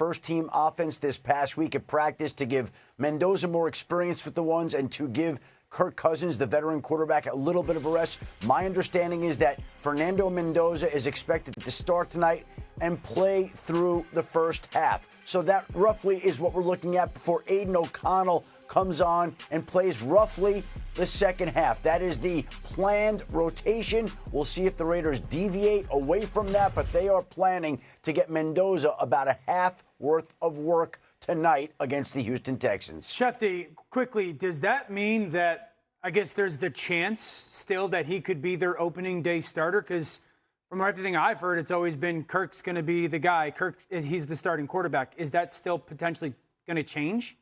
first-team offense this past week at practice to give Mendoza more experience with the ones and to give Kirk Cousins, the veteran quarterback, a little bit of a rest. My understanding is that Fernando Mendoza is expected to start tonight and play through the first half. So that roughly is what we're looking at before Aiden O'Connell comes on and plays roughly the second half. That is the planned rotation. We'll see if the Raiders deviate away from that, but they are planning to get Mendoza about a half worth of work tonight against the Houston Texans. Schefter, quickly, does that mean that, I guess there's the chance still that he could be their opening day starter? Because from everything I've heard, it's always been Kirk's going to be the guy. He's the starting quarterback. Is that still potentially going to change?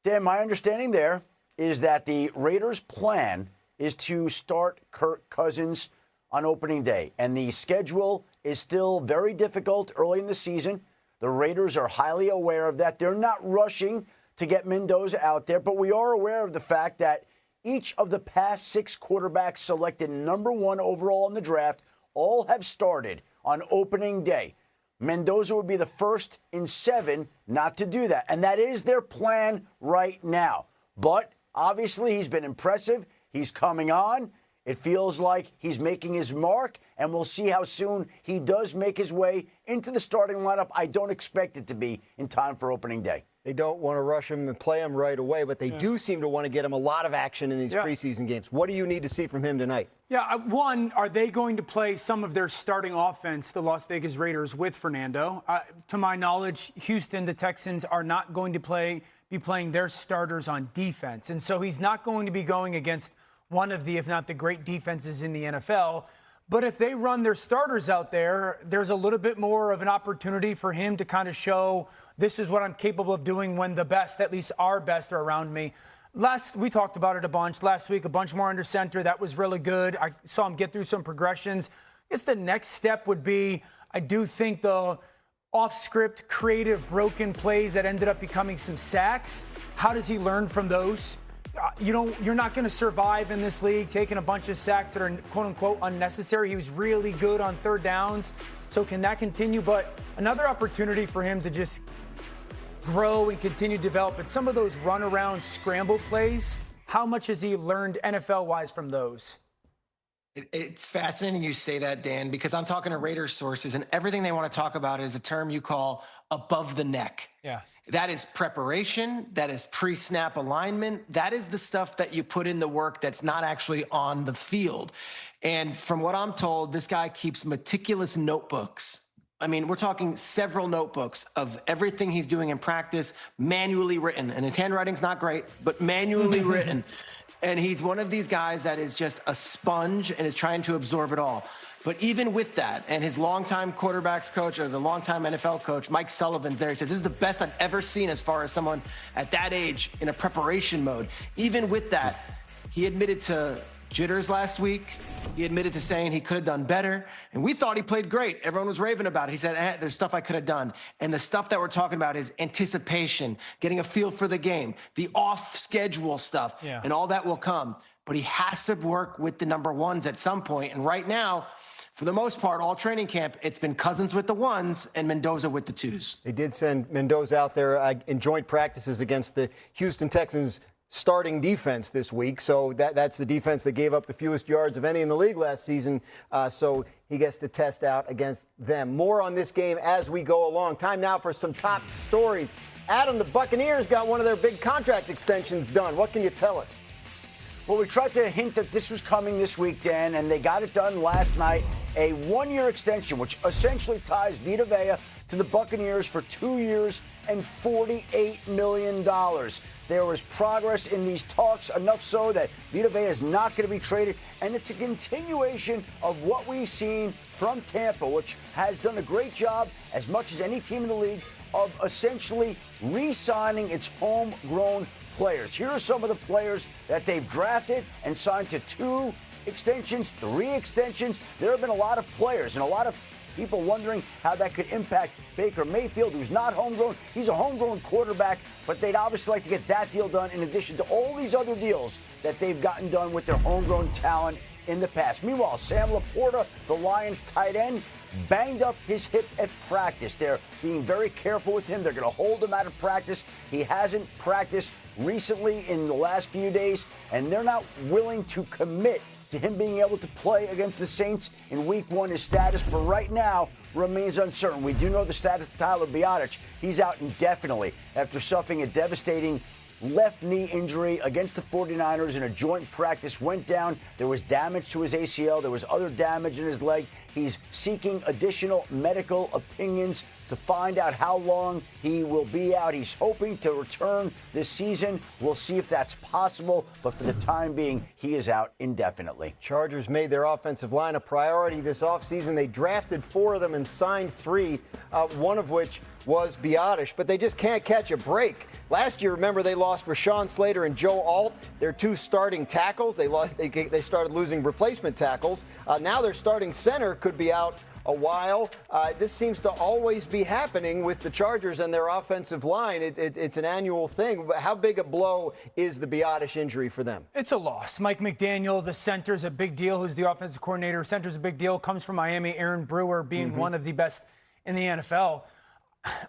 Dan, my understanding there is that the Raiders' plan is to start Kirk Cousins on opening day. And the schedule is still very difficult early in the season. The Raiders are highly aware of that. They're not rushing to get Mendoza out there, but we are aware of the fact that each of the past 6 quarterbacks selected number 1 overall in the draft all have started on opening day. Mendoza would be the first in 7 not to do that, and that is their plan right now. But obviously, he's been impressive. He's coming on. It feels like he's making his mark, and we'll see how soon he does make his way into the starting lineup. I don't expect it to be in time for opening day. They don't want to rush him and play him right away, but they do seem to want to get him a lot of action in these preseason games. What do you need to see from him tonight? Yeah, one, are they going to play some of their starting offense, the Las Vegas Raiders, with Fernando? To my knowledge, Houston, the Texans, are not going to be playing their starters on defense. And so he's not going to be going against one of the, if not the great defenses in the NFL. But if they run their starters out there, there's a little bit more of an opportunity for him to kind of show this is what I'm capable of doing when the best, at least our best, are around me. We talked about it a bunch last week, a bunch more under center. That was really good. I saw him get through some progressions. I guess the next step would be, I do think the off-script, creative, broken plays that ended up becoming some sacks. How does he learn from those? You're not going to survive in this league taking a bunch of sacks that are quote-unquote unnecessary. He was really good on third downs. So can that continue? But another opportunity for him to just grow and continue to develop. But some of those run-around scramble plays, how much has he learned NFL-wise from those? It's fascinating you say that, Dan, because I'm talking to Raiders sources, and everything they want to talk about is a term you call above the neck. Yeah. That is preparation. That is pre-snap alignment. That is the stuff that you put in the work that's not actually on the field. And from what I'm told, this guy keeps meticulous notebooks. I mean, we're talking several notebooks of everything he's doing in practice, manually written. And his handwriting's not great, but manually written. And he's one of these guys that is just a sponge and is trying to absorb it all. But even with that, and his longtime quarterbacks coach, or the longtime NFL coach, Mike Sullivan's there. He said, this is the best I've ever seen as far as someone at that age in a preparation mode. Even with that, he admitted to jitters last week. He admitted to saying he could have done better. And we thought he played great. Everyone was raving about it. He said, there's stuff I could have done. And the stuff that we're talking about is anticipation, getting a feel for the game, the off-schedule stuff, and all that will come. But he has to work with the number ones at some point. And right now, for the most part, all training camp, it's been Cousins with the ones and Mendoza with the twos. They did send Mendoza out there in joint practices against the Houston Texans starting defense this week. So that's the defense that gave up the fewest yards of any in the league last season. So he gets to test out against them. More on this game as we go along. Time now for some top stories. Adam, the Buccaneers got one of their big contract extensions done. What can you tell us? Well, we tried to hint that this was coming this week, Dan, and they got it done last night. A 1-year extension, which essentially ties Vita Vea to the Buccaneers for 2 years and $48 million. There was progress in these talks, enough so that Vita Vea is not going to be traded, and it's a continuation of what we've seen from Tampa, which has done a great job, as much as any team in the league, of essentially re-signing its homegrown players. Here are some of the players that they've drafted and signed to 2 extensions, 3 extensions. There have been a lot of players and a lot of people wondering how that could impact Baker Mayfield, who's not homegrown. He's a homegrown quarterback, but they'd obviously like to get that deal done in addition to all these other deals that they've gotten done with their homegrown talent in the past. Meanwhile, Sam Laporta, the Lions tight end, banged up his hip at practice. They're being very careful with him. They're going to hold him out of practice. He hasn't practiced recently in the last few days, and they're not willing to commit to him being able to play against the Saints in Week 1. His status for right now remains uncertain. We do know the status of Tyler Biadasz. He's out indefinitely after suffering a devastating left knee injury against the 49ers in a joint practice. Went down. There was damage to his ACL. There was other damage in his leg. He's seeking additional medical opinions to find out how long he will be out. He's hoping to return this season. We'll see if that's possible, but for the time being, he is out indefinitely. Chargers made their offensive line a priority this offseason. They drafted 4 of them and signed 3, one of which was Biadasz, but they just can't catch a break. Last year, remember, they lost Rashawn Slater and Joe Alt, their 2 starting tackles. They started losing replacement tackles. Now their starting center could be out a while. This seems to always be happening with the Chargers and their offensive line. It's an annual thing. But how big a blow is the Biadasz injury for them? It's a loss. Mike McDaniel, the center's a big deal. Who's the offensive coordinator? Center's a big deal. Comes from Miami. Aaron Brewer being one of the best in the NFL.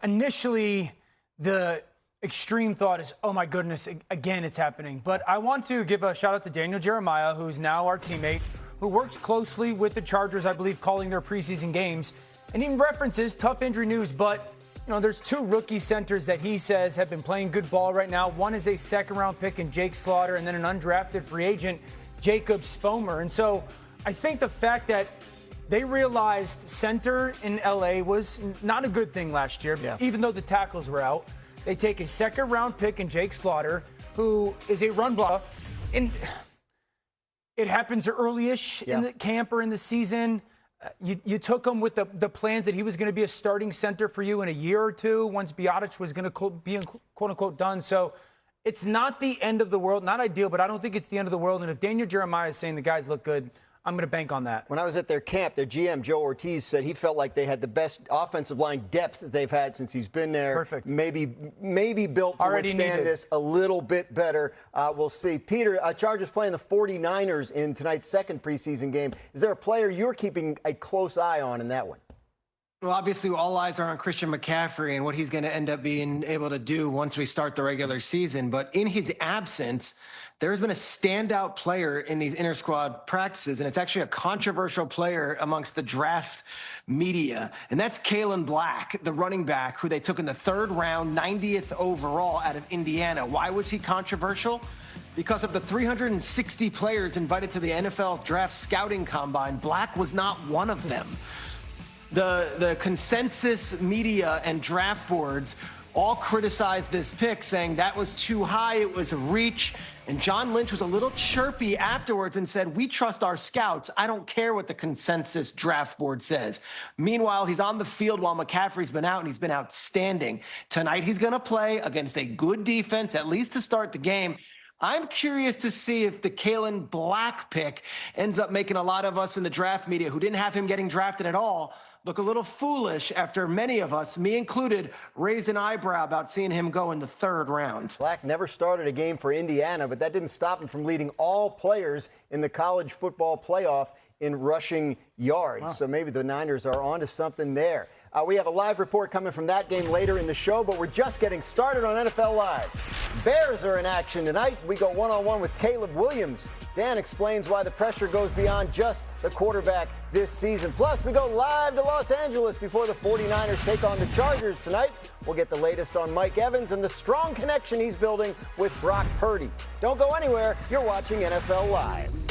Initially, the extreme thought is, oh my goodness, again, it's happening. But I want to give a shout out to Daniel Jeremiah, who's now our teammate, who works closely with the Chargers, I believe, calling their preseason games. And he references tough injury news, but there's 2 rookie centers that he says have been playing good ball right now. One is a second-round pick in Jake Slaughter, and then an undrafted free agent, Jacob Spomer. And so I think the fact that they realized center in L.A. was not a good thing last year, even though the tackles were out. They take a second-round pick in Jake Slaughter, who is a run blocker. And it happens early-ish in the camp or in the season. You took him with the plans that he was going to be a starting center for you in a year or 2 once Biadasz was going to be, quote-unquote, done. So it's not the end of the world. Not ideal, but I don't think it's the end of the world. And if Daniel Jeremiah is saying the guys look good, I'm going to bank on that. When I was at their camp, their GM, Joe Ortiz, said he felt like they had the best offensive line depth that they've had since he's been there. Perfect. Maybe built to withstand this a little bit better. We'll see. Peter, Chargers playing the 49ers in tonight's second preseason game. Is there a player you're keeping a close eye on in that one? Well, obviously, all eyes are on Christian McCaffrey and what he's going to end up being able to do once we start the regular season. But in his absence, there's been a standout player in these inter-squad practices, and it's actually a controversial player amongst the draft media, and that's Kalen Black, the running back who they took in the 3rd round, 90th overall out of Indiana. Why was he controversial? Because of the 360 players invited to the NFL Draft Scouting Combine, Black was not one of them. The consensus media and draft boards all criticized this pick, saying that was too high, it was a reach. And John Lynch was a little chirpy afterwards and said, we trust our scouts. I don't care what the consensus draft board says. Meanwhile, he's on the field while McCaffrey's been out, and he's been outstanding. Tonight, he's going to play against a good defense, at least to start the game. I'm curious to see if the Kalen Black pick ends up making a lot of us in the draft media who didn't have him getting drafted at all look a little foolish after many of us, me included, raised an eyebrow about seeing him go in the 3rd round. Black never started a game for Indiana, but that didn't stop him from leading all players in the college football playoff in rushing yards. Wow. So maybe the Niners are onto something there. We have a live report coming from that game later in the show, but we're just getting started on NFL Live. Bears are in action tonight. We go one-on-one with Caleb Williams. Dan explains why the pressure goes beyond just the quarterback this season. Plus, we go live to Los Angeles before the 49ers take on the Chargers tonight. We'll get the latest on Mike Evans and the strong connection he's building with Brock Purdy. Don't go anywhere. You're watching NFL Live.